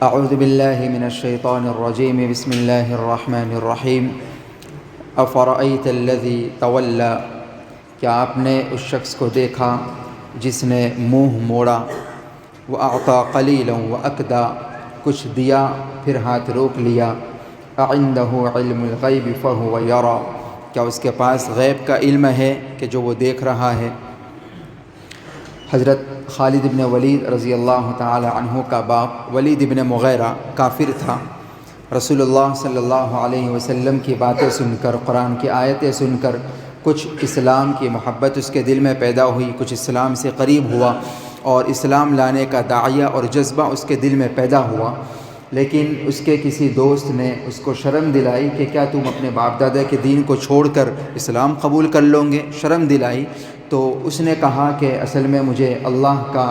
اعوذ باللہ من الشیطان الرجیم بسم اللہ الرحمن الرحیم افرأیت الذی تولی، کیا آپ نے اس شخص کو دیکھا جس نے منہ موڑا، وأعطى قلیلا وأکدا، کچھ دیا پھر ہاتھ روک لیا، اعنده علم الغیب فہو یری، کیا اس کے پاس غیب کا علم ہے کہ جو وہ دیکھ رہا ہے۔ حضرت خالد بن ولید رضی اللہ تعالی عنہ کا باپ ولید بن مغیرہ کافر تھا۔ رسول اللہ صلی اللہ علیہ وسلم کی باتیں سن کر، قرآن کی آیتیں سن کر کچھ اسلام کی محبت اس کے دل میں پیدا ہوئی، کچھ اسلام سے قریب ہوا اور اسلام لانے کا داعیہ اور جذبہ اس کے دل میں پیدا ہوا۔ لیکن اس کے کسی دوست نے اس کو شرم دلائی کہ کیا تم اپنے باپ دادا کے دین کو چھوڑ کر اسلام قبول کر لو گے، شرم دلائی۔ تو اس نے کہا کہ اصل میں مجھے اللہ کا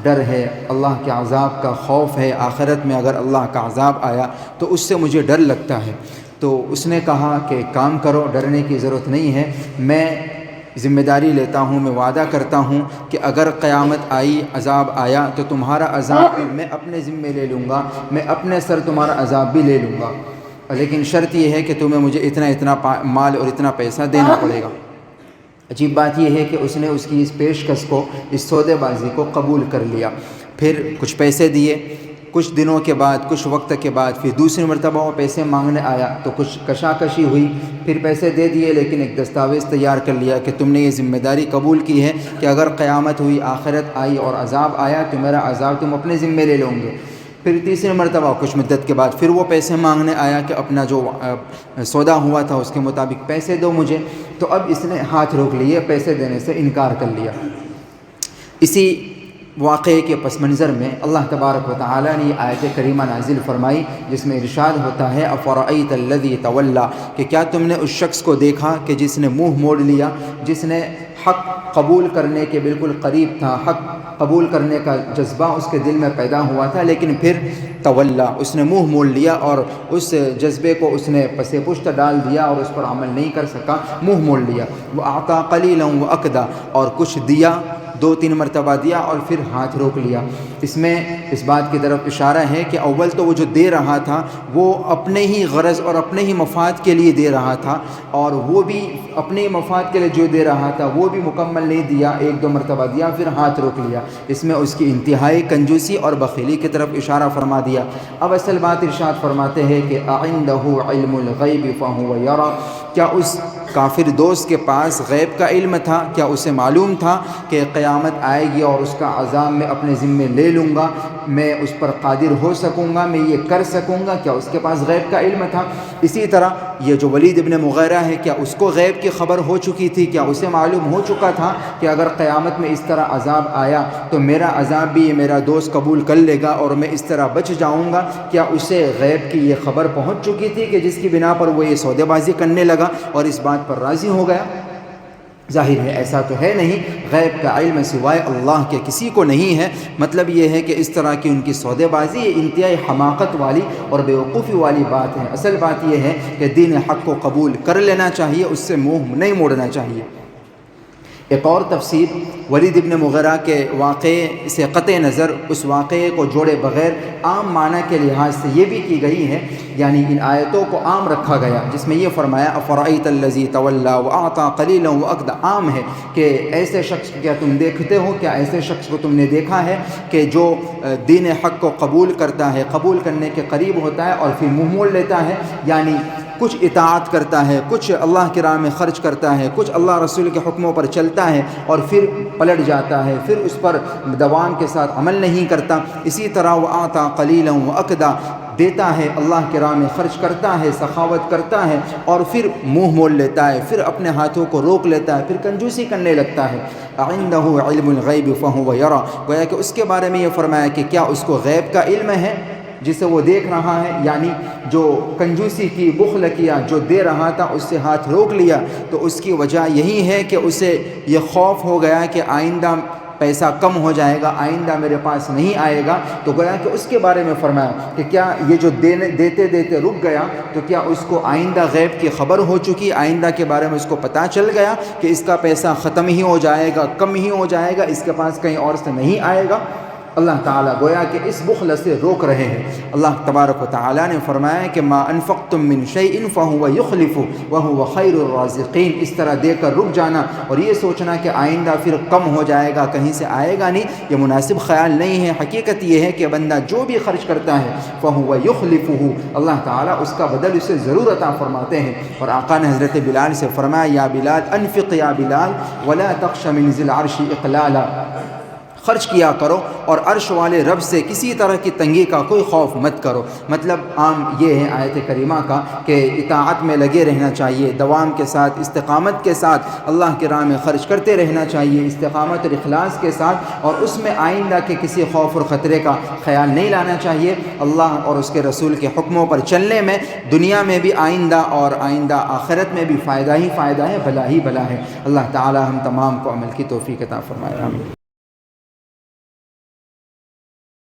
ڈر ہے، اللہ کے عذاب کا خوف ہے، آخرت میں اگر اللہ کا عذاب آیا تو اس سے مجھے ڈر لگتا ہے۔ تو اس نے کہا کہ کام کرو، ڈرنے کی ضرورت نہیں ہے، میں ذمہ داری لیتا ہوں، میں وعدہ کرتا ہوں کہ اگر قیامت آئی، عذاب آیا تو تمہارا عذاب بھی میں اپنے ذمے لے لوں گا، میں اپنے سر تمہارا عذاب بھی لے لوں گا، لیکن شرط یہ ہے کہ تمہیں مجھے اتنا مال اور اتنا پیسہ دینا پڑے گا۔ عجیب بات یہ ہے کہ اس نے اس کی اس پیشکش کو، اس سودے بازی کو قبول کر لیا۔ پھر کچھ پیسے دیے، کچھ دنوں کے بعد، کچھ وقت کے بعد پھر دوسری مرتبہ وہ پیسے مانگنے آیا تو کچھ کشاکشی ہوئی، پھر پیسے دے دیے، لیکن ایک دستاویز تیار کر لیا کہ تم نے یہ ذمہ داری قبول کی ہے کہ اگر قیامت ہوئی، آخرت آئی اور عذاب آیا تو میرا عذاب تم اپنے ذمے لے لو گے۔ پھر تیسری مرتبہ کچھ مدت کے بعد پھر وہ پیسے مانگنے آیا کہ اپنا جو سودا ہوا تھا اس کے مطابق پیسے دو مجھے، تو اب اس نے ہاتھ روک لیے، پیسے دینے سے انکار کر لیا۔ اسی واقعے کے پس منظر میں اللہ تبارک و تعالی نے یہ آیت کریمہ نازل فرمائی جس میں ارشاد ہوتا ہے افرأیت الذی تولی، کہ کیا تم نے اس شخص کو دیکھا کہ جس نے منہ موڑ لیا، جس نے حق قبول کرنے کے بالکل قریب تھا، حق قبول کرنے کا جذبہ اس کے دل میں پیدا ہوا تھا، لیکن پھر تولی، اس نے منہ موڑ لیا اور اس جذبے کو اس نے پس پشت ڈال دیا اور اس پر عمل نہیں کر سکا، منہ موڑ لیا۔ وأعطى قلیلا وأکدا، اور کچھ دیا، 2-3 مرتبہ دیا اور پھر ہاتھ روک لیا۔ اس میں اس بات کی طرف اشارہ ہے کہ اول تو وہ جو دے رہا تھا وہ اپنے ہی غرض اور اپنے ہی مفاد کے لیے دے رہا تھا، اور وہ بھی اپنے مفاد کے لیے جو دے رہا تھا وہ بھی مکمل نہیں دیا، 1-2 مرتبہ دیا پھر ہاتھ روک لیا۔ اس میں اس کی انتہائی کنجوسی اور بخیلی کی طرف اشارہ فرما دیا۔ اب اصل بات ارشاد فرماتے ہیں کہ اعنده علم الغیب فهو یری، کیا اس کافر دوست کے پاس غیب کا علم تھا؟ کیا اسے معلوم تھا کہ قیامت آئے گی اور اس کا عذاب میں اپنے ذمے لے لوں گا، میں اس پر قادر ہو سکوں گا، میں یہ کر سکوں گا؟ کیا اس کے پاس غیب کا علم تھا؟ اسی طرح یہ جو ولید ابن مغیرہ ہے، کیا اس کو غیب کی خبر ہو چکی تھی؟ کیا اسے معلوم ہو چکا تھا کہ اگر قیامت میں اس طرح عذاب آیا تو میرا عذاب بھی میرا دوست قبول کر لے گا اور میں اس طرح بچ جاؤں گا؟ کیا اسے غیب کی یہ خبر پہنچ چکی تھی کہ جس کی بنا پر وہ یہ سودے بازی کرنے لگا اور اس بات پر راضی ہو گیا؟ ظاہر ہے ایسا تو ہے نہیں، غیب کا علم سوائے اللہ کے کسی کو نہیں ہے۔ مطلب یہ ہے کہ اس طرح کی ان کی سودے بازی یہ انتہائی حماقت والی اور بیوقوفی والی بات ہے۔ اصل بات یہ ہے کہ دین حق کو قبول کر لینا چاہیے، اس سے منہ نہیں موڑنا چاہیے۔ ایک اور تفسیر ولید ابن مغیرہ کے واقعے سے قطع نظر اس واقعے کو جوڑے بغیر عام معنی کے لحاظ سے یہ بھی کی گئی ہے، یعنی ان آیتوں کو عام رکھا گیا جس میں یہ فرمایا افرأیت الذی تولی وأعطى قلیلا وأکدا، عام ہے کہ ایسے شخص کو کیا تم دیکھتے ہو، کیا ایسے شخص کو تم نے دیکھا ہے کہ جو دین حق کو قبول کرتا ہے، قبول کرنے کے قریب ہوتا ہے اور پھر منہ موڑ لیتا ہے، یعنی کچھ اطاعت کرتا ہے، کچھ اللہ کی راہ میں خرچ کرتا ہے، کچھ اللہ رسول کے حکموں پر چلتا ہے اور پھر پلٹ جاتا ہے، پھر اس پر دوام کے ساتھ عمل نہیں کرتا۔ اسی طرح وأعطى قلیلا وأکدا، دیتا ہے، اللہ کی راہ میں خرچ کرتا ہے، سخاوت کرتا ہے اور پھر منہ موڑ لیتا ہے، پھر اپنے ہاتھوں کو روک لیتا ہے، پھر کنجوسی کرنے لگتا ہے۔ عنده علم الغیب فهو یری، گویا کہ اس کے بارے میں یہ فرمایا کہ کیا اس کو غیب کا علم ہے جسے وہ دیکھ رہا ہے، یعنی جو کنجوسی کی، بخل کیا، جو دے رہا تھا اس سے ہاتھ روک لیا، تو اس کی وجہ یہی ہے کہ اسے یہ خوف ہو گیا کہ آئندہ پیسہ کم ہو جائے گا، آئندہ میرے پاس نہیں آئے گا۔ تو گویا کہ اس کے بارے میں فرمایا کہ کیا یہ جو دیتے دیتے رک گیا تو کیا اس کو آئندہ غیب کی خبر ہو چکی، آئندہ کے بارے میں اس کو پتہ چل گیا کہ اس کا پیسہ ختم ہی ہو جائے گا، کم ہی ہو جائے گا، اس کے پاس کہیں اور سے نہیں آئے گا؟ اللہ تعالیٰ گویا کہ اس بخل سے روک رہے ہیں۔ اللہ تبارک و تعالیٰ نے فرمایا کہ ما انفقتم من شیء فہو یخلف وہو خیر الرازقین، اس طرح دے کر رک جانا اور یہ سوچنا کہ آئندہ پھر کم ہو جائے گا، کہیں سے آئے گا نہیں، یہ مناسب خیال نہیں ہے۔ حقیقت یہ ہے کہ بندہ جو بھی خرچ کرتا ہے فہو یخلفہ، اللہ تعالیٰ اس کا بدل اسے ضرور عطا فرماتے ہیں۔ اور آقا نے حضرت بلال سے فرمایا یا بلال انفق یا بلال ولا تخش من ذی العرش اقلالا، خرچ کیا کرو اور عرش والے رب سے کسی طرح کی تنگی کا کوئی خوف مت کرو۔ مطلب عام یہ ہے آیت کریمہ کا کہ اطاعت میں لگے رہنا چاہیے، دوام کے ساتھ استقامت کے ساتھ اللہ کی راہ میں خرچ کرتے رہنا چاہیے، استقامت اور اخلاص کے ساتھ، اور اس میں آئندہ کے کسی خوف اور خطرے کا خیال نہیں لانا چاہیے۔ اللہ اور اس کے رسول کے حکموں پر چلنے میں دنیا میں بھی آئندہ اور آئندہ آخرت میں بھی فائدہ ہی فائدہ ہے، بھلا ہی بھلا ہے۔ اللہ تعالی ہم تمام کو عمل کی توفیق عطا فرمائے، آمین۔